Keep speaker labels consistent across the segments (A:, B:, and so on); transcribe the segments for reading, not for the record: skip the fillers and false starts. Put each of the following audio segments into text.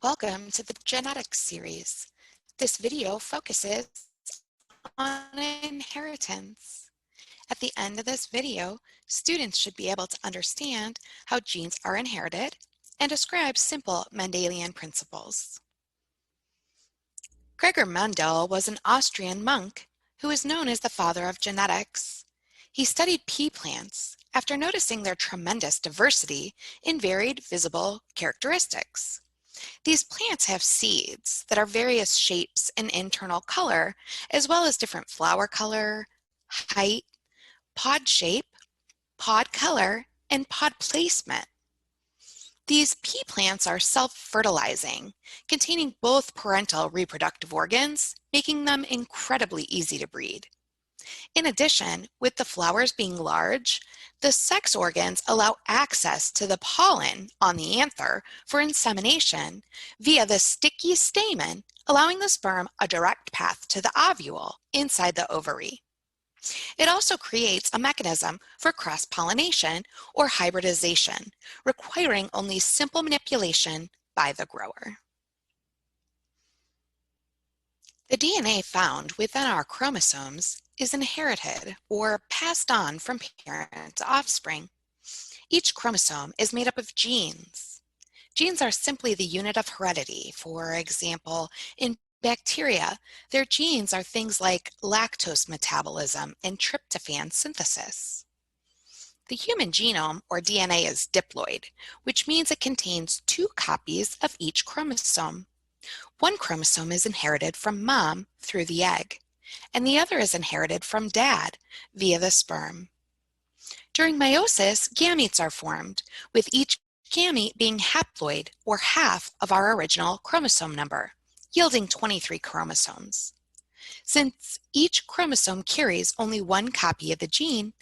A: Welcome to the genetics series. This video focuses on inheritance. At the end of this video, students should be able to understand how genes are inherited and describe simple Mendelian principles. Gregor Mendel was an Austrian monk who is known as the father of genetics. He studied pea plants after noticing their tremendous diversity in varied visible characteristics. These plants have seeds that are various shapes and internal color, as well as different flower color, height, pod shape, pod color, and pod placement. These pea plants are self-fertilizing, containing both parental reproductive organs, making them incredibly easy to breed. In addition, with the flowers being large, the sex organs allow access to the pollen on the anther for insemination via the sticky stamen, allowing the sperm a direct path to the ovule inside the ovary. It also creates a mechanism for cross-pollination or hybridization, requiring only simple manipulation by the grower. The DNA found within our chromosomes is inherited or passed on from parent to offspring. Each chromosome is made up of genes. Genes are simply the unit of heredity. For example, in bacteria, their genes are things like lactose metabolism and tryptophan synthesis. The human genome, or DNA, is diploid, which means it contains 2 copies of each chromosome. One chromosome is inherited from mom through the egg, and the other is inherited from dad via the sperm. During meiosis, gametes are formed, with each gamete being haploid, or half of our original chromosome number, yielding 23 chromosomes. Since each chromosome carries only 1 copy of the gene,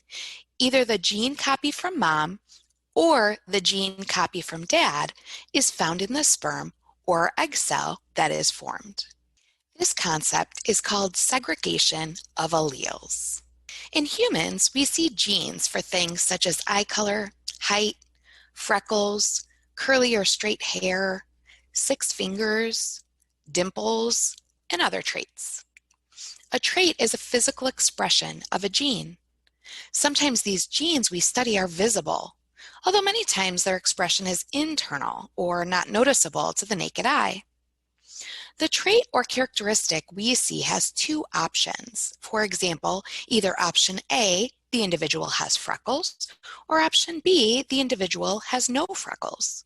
A: either the gene copy from mom or the gene copy from dad is found in the sperm or egg cell that is formed. This concept is called segregation of alleles. In humans, we see genes for things such as eye color, height, freckles, curly or straight hair, 6 fingers, dimples, and other traits. A trait is a physical expression of a gene. Sometimes these genes we study are visible, although many times their expression is internal or not noticeable to the naked eye. The trait or characteristic we see has 2 options. For example, either option A, the individual has freckles, or option B, the individual has no freckles.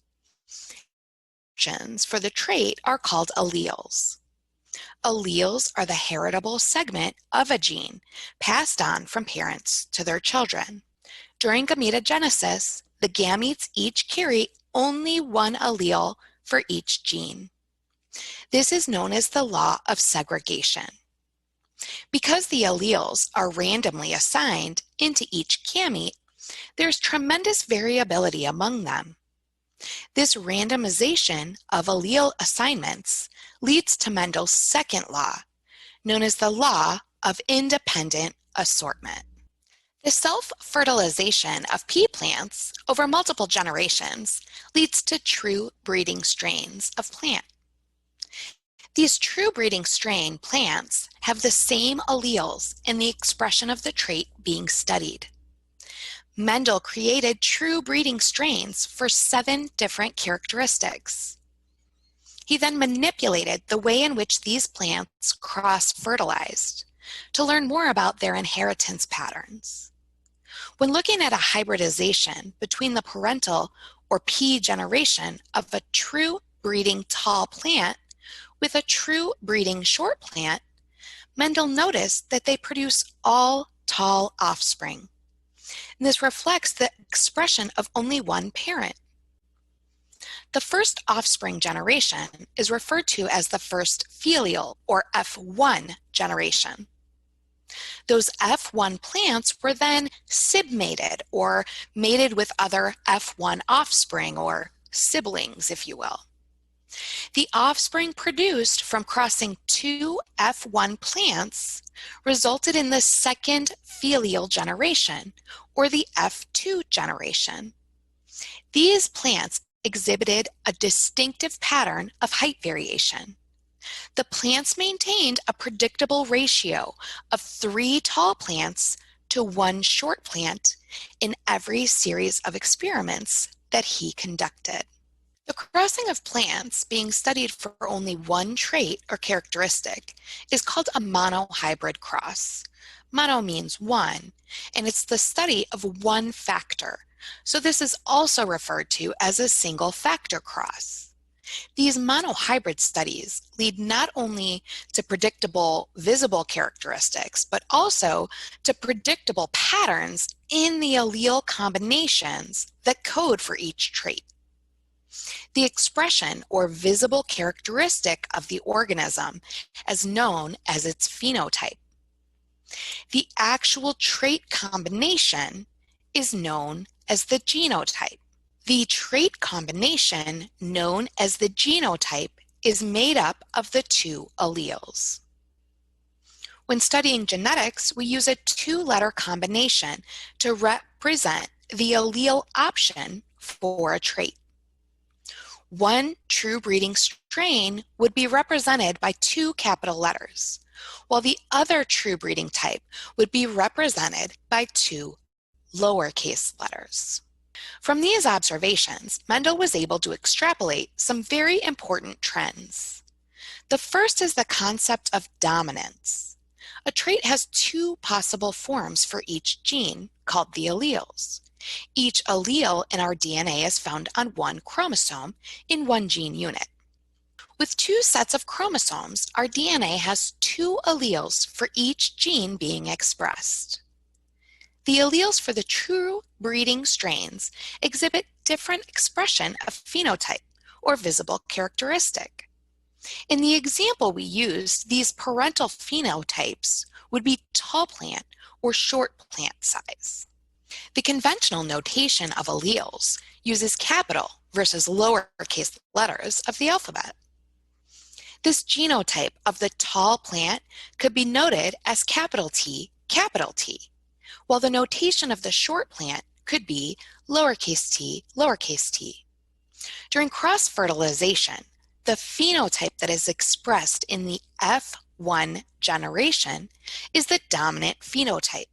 A: Options for the trait are called alleles. Alleles are the heritable segment of a gene passed on from parents to their children. During gametogenesis, the gametes each carry only 1 allele for each gene. This is known as the law of segregation. Because the alleles are randomly assigned into each gamete, there's tremendous variability among them. This randomization of allele assignments leads to Mendel's second law, known as the law of independent assortment. The self-fertilization of pea plants over multiple generations leads to true breeding strains of plant. These true breeding strain plants have the same alleles in the expression of the trait being studied. Mendel created true breeding strains for 7 different characteristics. He then manipulated the way in which these plants cross-fertilized to learn more about their inheritance patterns. When looking at a hybridization between the parental or pea generation of a true breeding tall plant with a true breeding short plant, Mendel noticed that they produce all tall offspring. And this reflects the expression of only 1 parent. The first offspring generation is referred to as the first filial or F1 generation. Those F1 plants were then sibmated or mated with other F1 offspring or siblings, if you will. The offspring produced from crossing 2 F1 plants resulted in the second filial generation, or the F2 generation. These plants exhibited a distinctive pattern of height variation. The plants maintained a predictable ratio of 3 tall plants to 1 short plant in every series of experiments that he conducted. The crossing of plants being studied for only one trait or characteristic is called a monohybrid cross. Mono means one, and it's the study of one factor. So this is also referred to as a single factor cross. These monohybrid studies lead not only to predictable visible characteristics, but also to predictable patterns in the allele combinations that code for each trait. The expression or visible characteristic of the organism is known as its phenotype. The actual trait combination is known as the genotype. The trait combination known as the genotype is made up of the 2 alleles. When studying genetics, we use a 2-letter combination to represent the allele option for a trait. One true breeding strain would be represented by 2 capital letters, while the other true breeding type would be represented by 2 lowercase letters. From these observations, Mendel was able to extrapolate some very important trends. The first is the concept of dominance. A trait has 2 possible forms for each gene, called the alleles. Each allele in our DNA is found on 1 chromosome in 1 gene unit. With 2 sets of chromosomes, our DNA has 2 alleles for each gene being expressed. The alleles for the true breeding strains exhibit different expression of phenotype or visible characteristic. In the example we used, these parental phenotypes would be tall plant or short plant size. The conventional notation of alleles uses capital versus lowercase letters of the alphabet. This genotype of the tall plant could be noted as capital T, while the notation of the short plant could be lowercase t, lowercase t. During cross-fertilization, the phenotype that is expressed in the F1 generation is the dominant phenotype.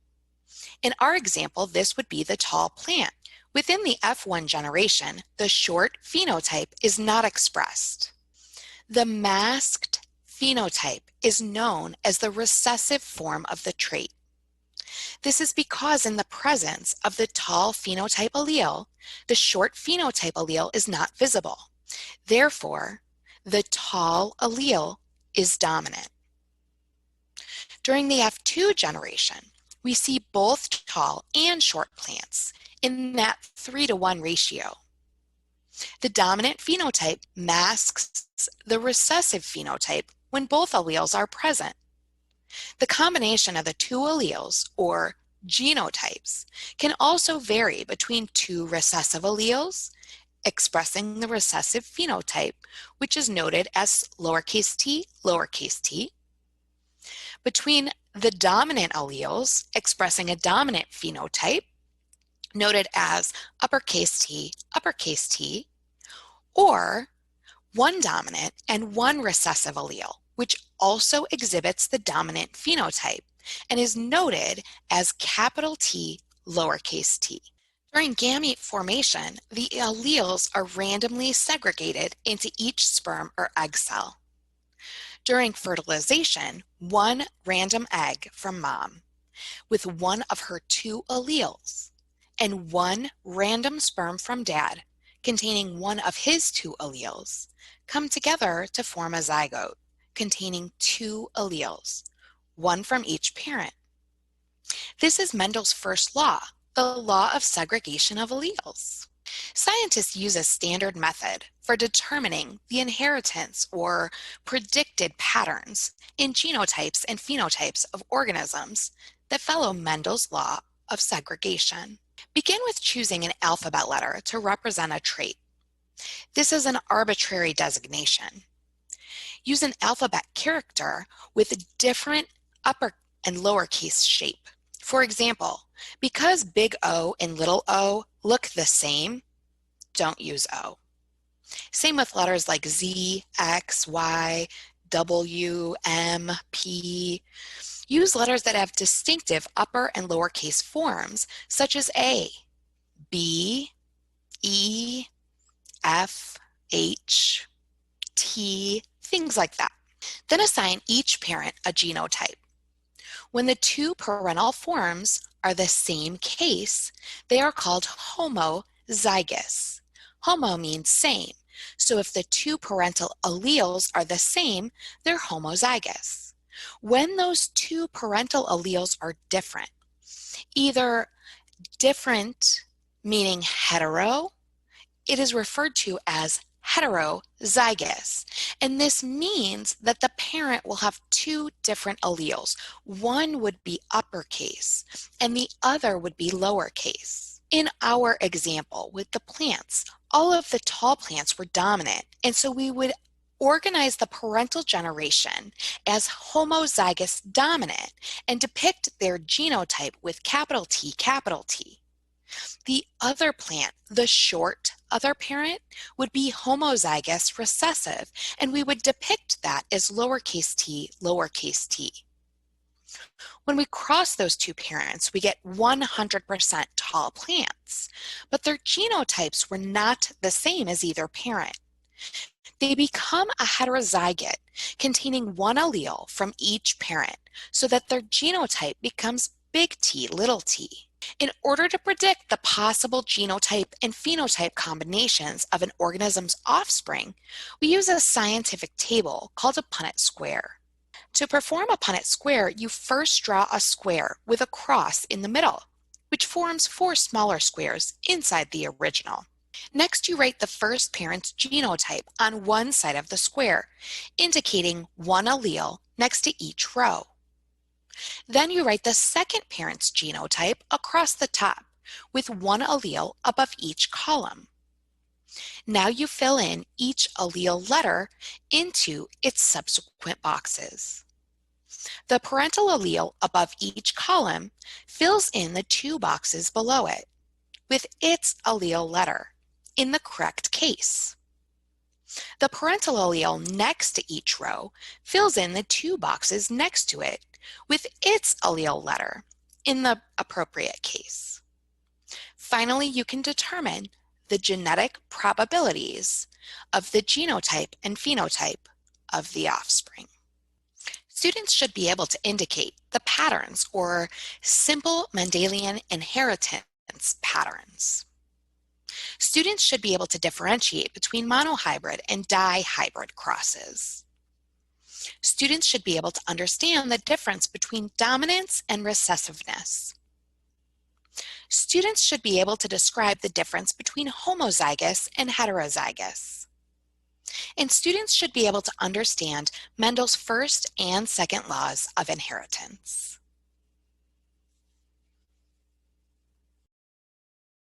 A: In our example, this would be the tall plant. Within the F1 generation, the short phenotype is not expressed. The masked phenotype is known as the recessive form of the trait. This is because in the presence of the tall phenotype allele, the short phenotype allele is not visible. Therefore, the tall allele is dominant. During the F2 generation, we see both tall and short plants in that 3-to-1 ratio. The dominant phenotype masks the recessive phenotype when both alleles are present. The combination of the 2 alleles, or genotypes, can also vary between 2 recessive alleles, expressing the recessive phenotype, which is noted as lowercase t, between the dominant alleles, expressing a dominant phenotype, noted as uppercase T, or 1 dominant and 1 recessive allele, which also exhibits the dominant phenotype and is noted as capital T, lowercase t. During gamete formation, the alleles are randomly segregated into each sperm or egg cell. During fertilization, 1 random egg from mom with 1 of her 2 alleles and 1 random sperm from dad containing 1 of his 2 alleles come together to form a zygote containing 2 alleles, 1 from each parent. This is Mendel's first law, the law of segregation of alleles. Scientists use a standard method for determining the inheritance or predicted patterns in genotypes and phenotypes of organisms that follow Mendel's law of segregation. Begin with choosing an alphabet letter to represent a trait. This is an arbitrary designation. Use an alphabet character with a different upper and lowercase shape. For example, because big O and little o look the same, don't use O. Same with letters like Z, X, Y, W, M, P. Use letters that have distinctive upper and lowercase forms, such as A, B, E, F, H, T, things like that. Then assign each parent a genotype. When the two parental forms are the same case, they are called homozygous. Homo means same, so if the two parental alleles are the same, they're homozygous. When those two parental alleles are different, either different meaning hetero, it is referred to as heterozygous, and this means that the parent will have two different alleles. One would be uppercase and the other would be lowercase. In our example with the plants, all of the tall plants were dominant, and so we would organize the parental generation as homozygous dominant and depict their genotype with capital T, capital T. The other plant, the short other parent, would be homozygous recessive, and we would depict that as lowercase t, lowercase t. When we cross those two parents, we get 100% tall plants, but their genotypes were not the same as either parent. They become a heterozygote containing one allele from each parent so that their genotype becomes big T, little t. In order to predict the possible genotype and phenotype combinations of an organism's offspring, we use a scientific table called a Punnett square. To perform a Punnett square, you first draw a square with a cross in the middle, which forms 4 smaller squares inside the original. Next, you write the first parent's genotype on one side of the square, indicating one allele next to each row. Then you write the second parent's genotype across the top with one allele above each column. Now you fill in each allele letter into its subsequent boxes. The parental allele above each column fills in the 2 boxes below it with its allele letter in the correct case. The parental allele next to each row fills in the 2 boxes next to it with its allele letter in the appropriate case. Finally, you can determine the genetic probabilities of the genotype and phenotype of the offspring. Students should be able to indicate the patterns or simple Mendelian inheritance patterns. Students should be able to differentiate between monohybrid and dihybrid crosses. Students should be able to understand the difference between dominance and recessiveness. Students should be able to describe the difference between homozygous and heterozygous. And students should be able to understand Mendel's first and second laws of inheritance.